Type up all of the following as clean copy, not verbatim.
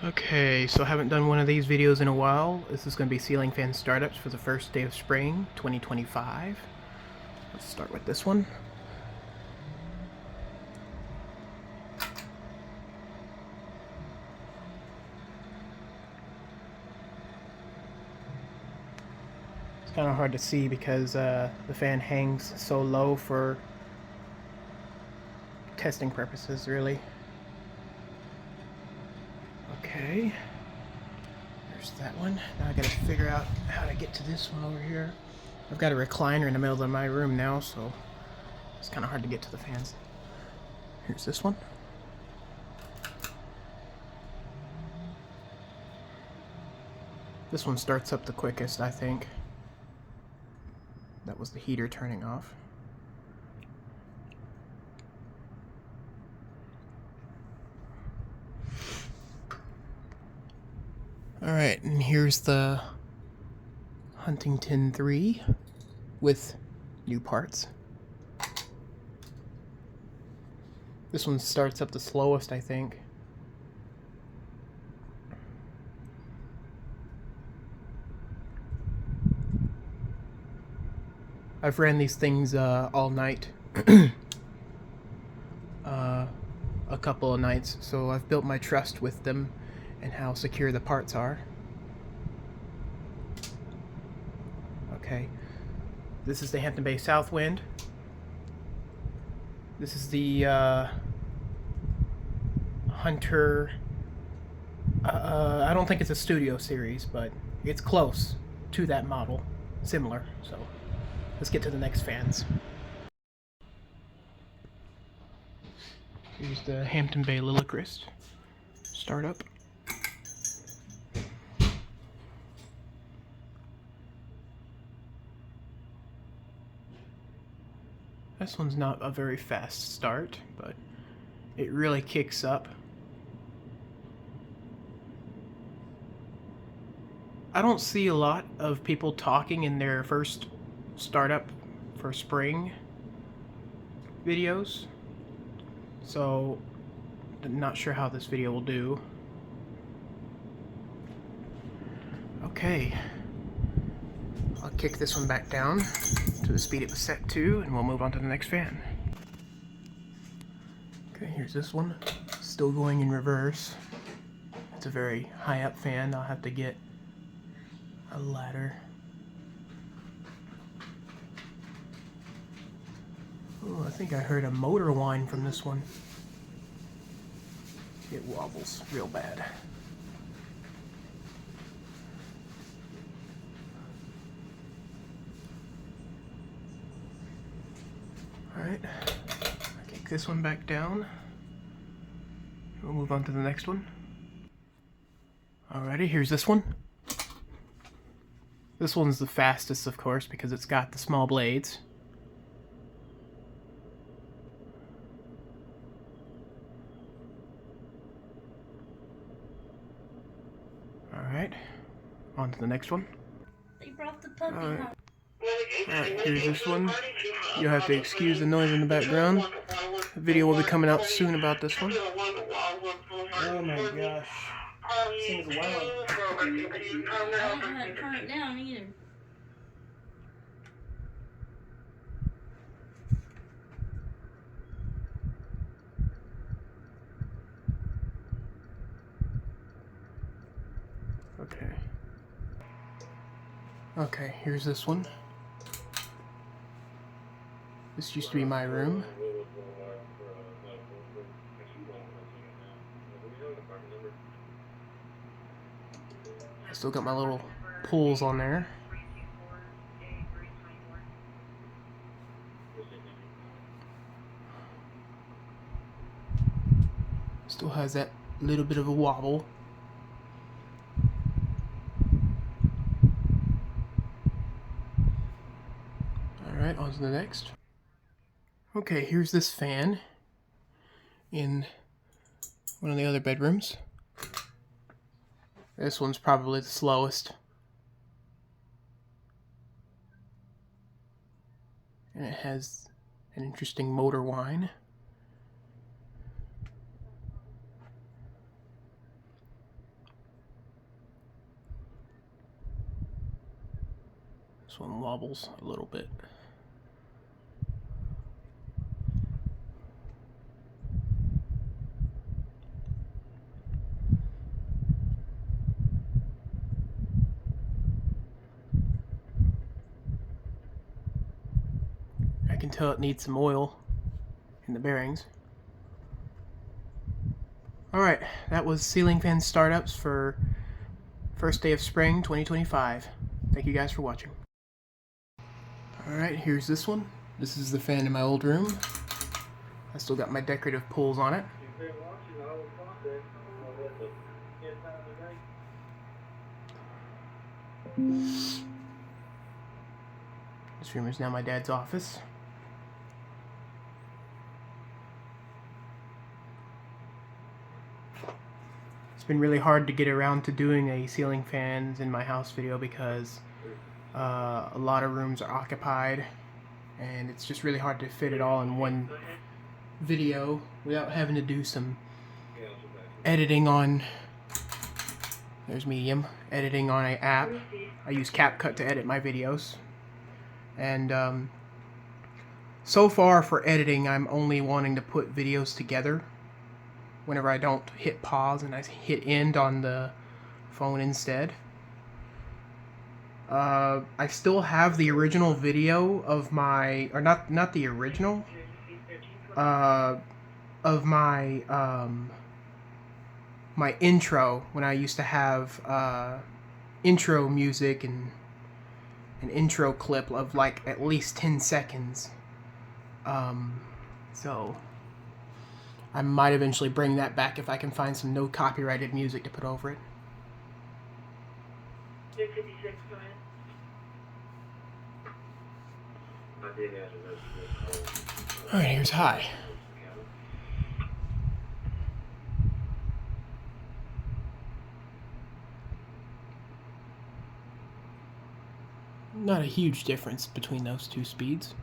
Okay, so I haven't done one of these videos in a while. This is going to be ceiling fan startups for the first day of spring 2025. Let's start with this one. It's kind of hard to see because the fan hangs so low for testing purposes, really. Okay, there's that one. Now I gotta figure out how to get to this one over here. I've got a recliner in the middle of my room now, so it's kind of hard to get to the fans. Here's this one. This one starts up the quickest, I think. That was the heater turning off. Alright, and here's the Huntington 3 with new parts. This one starts up the slowest, I think. I've ran these things all night. A couple of nights, so I've built my trust with them and how secure the parts are. Okay, this is the Hampton Bay Southwind. This is the Hunter. I don't think it's a studio series, but it's close to that model, similar. So let's get to the next fans. Here's the Hampton Bay Lillicrest startup. This one's not a very fast start, but it really kicks up. I don't see a lot of people talking in their first startup for spring videos, so I'm not sure how this video will do. Okay, I'll kick this one back down to the speed it was set to, and we'll move on to the next fan. Okay, here's this one, still going in reverse. It's a very high up fan. I'll have to get a ladder. Oh, I think I heard a motor whine from this one. It wobbles real bad. Alright, I'll kick this one back down. We'll move on to the next one. Alrighty, here's this one. This one's the fastest, of course, because it's got the small blades. Alright, on to the next one. They brought the puppy home. Alright, here's this one. You'll have to excuse the noise in the background. The video will be coming out soon about this one. Oh my gosh. Seems loud. I don't know how to turn it down either. Okay. Okay, here's this one. This used to be my room. I still got my little pulls on there. Still has that little bit of a wobble. Alright, on to the next. Okay, here's this fan in one of the other bedrooms. This one's probably the slowest. And it has an interesting motor whine. This one wobbles a little bit. I can tell it needs some oil in the bearings. Alright, that was ceiling fan startups for first day of spring 2025. Thank you guys for watching. Alright, here's this one. This is the fan in my old room. I still got my decorative pulls on it. This room is now my dad's office. It's been really hard to get around to doing a ceiling fans in my house video because a lot of rooms are occupied and it's just really hard to fit it all in one video without having to do some editing on, there's medium, editing on an app. I use CapCut to edit my videos. And so far for editing, I'm only wanting to put videos together whenever I don't hit pause and I hit end on the phone instead. I still have the original video of my, or not the original, of my my intro when I used to have intro music and an intro clip of like at least 10 seconds. So I might eventually bring that back if I can find some no copyrighted music to put over it. Alright, here's high. Not a huge difference between those two speeds.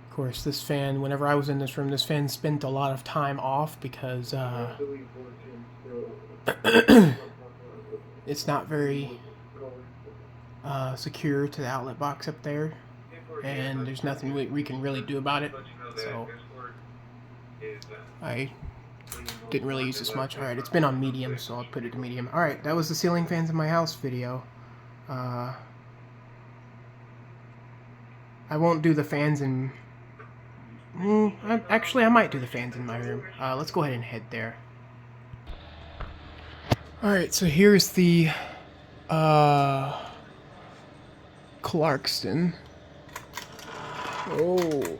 Of course, this fan, whenever I was in this room, this fan spent a lot of time off because it's not very secure to the outlet box up there, and there's nothing we can really do about it, so I didn't really use this much. Alright, it's been on medium, so I'll put it to medium. Alright, that was the ceiling fans in my house video. I won't do the fans in... actually, I might do the fans in my room. Let's go ahead and head there. Alright, so here's the Clarkston. Oh.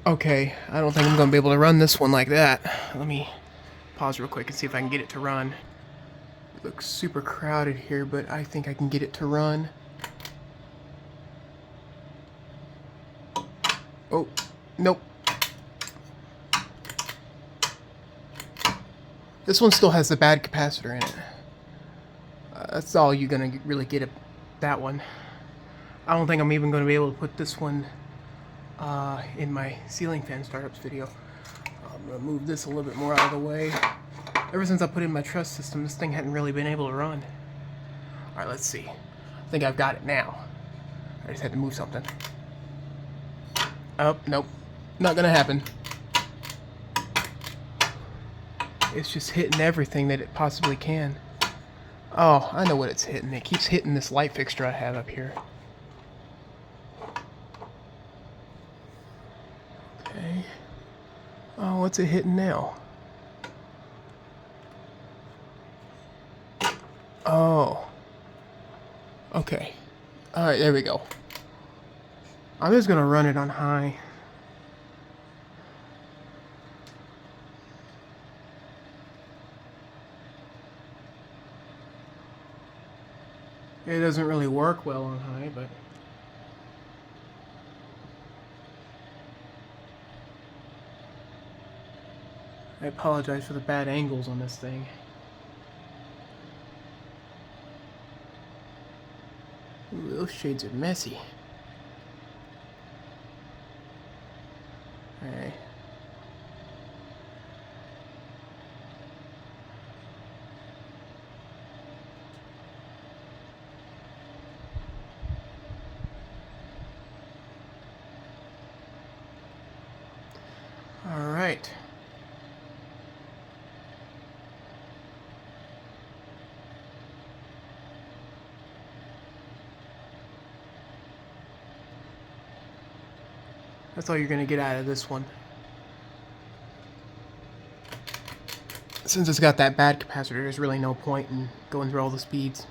Okay, I don't think I'm going to be able to run this one like that. Let me pause real quick and see if I can get it to run. It looks super crowded here, but I think I can get it to run. Oh, nope. This one still has the bad capacitor in it. That's all you're going to really get at that one. I don't think I'm even going to be able to put this one in my ceiling fan startups video. I'm going to move this a little bit more out of the way. Ever since I put in my truss system, this thing hadn't really been able to run. Alright, let's see. I think I've got it now. I just had to move something. Oh, nope. Not gonna happen. It's just hitting everything that it possibly can. Oh, I know what it's hitting. It keeps hitting this light fixture I have up here. Okay. Oh, what's it hitting now? Oh. Okay. Alright, there we go. I'm just gonna run it on high. It doesn't really work well on high, but... I apologize for the bad angles on this thing. Ooh, those shades are messy. Alright. right. That's all you're going to get out of this one. Since it's got that bad capacitor, there's really no point in going through all the speeds.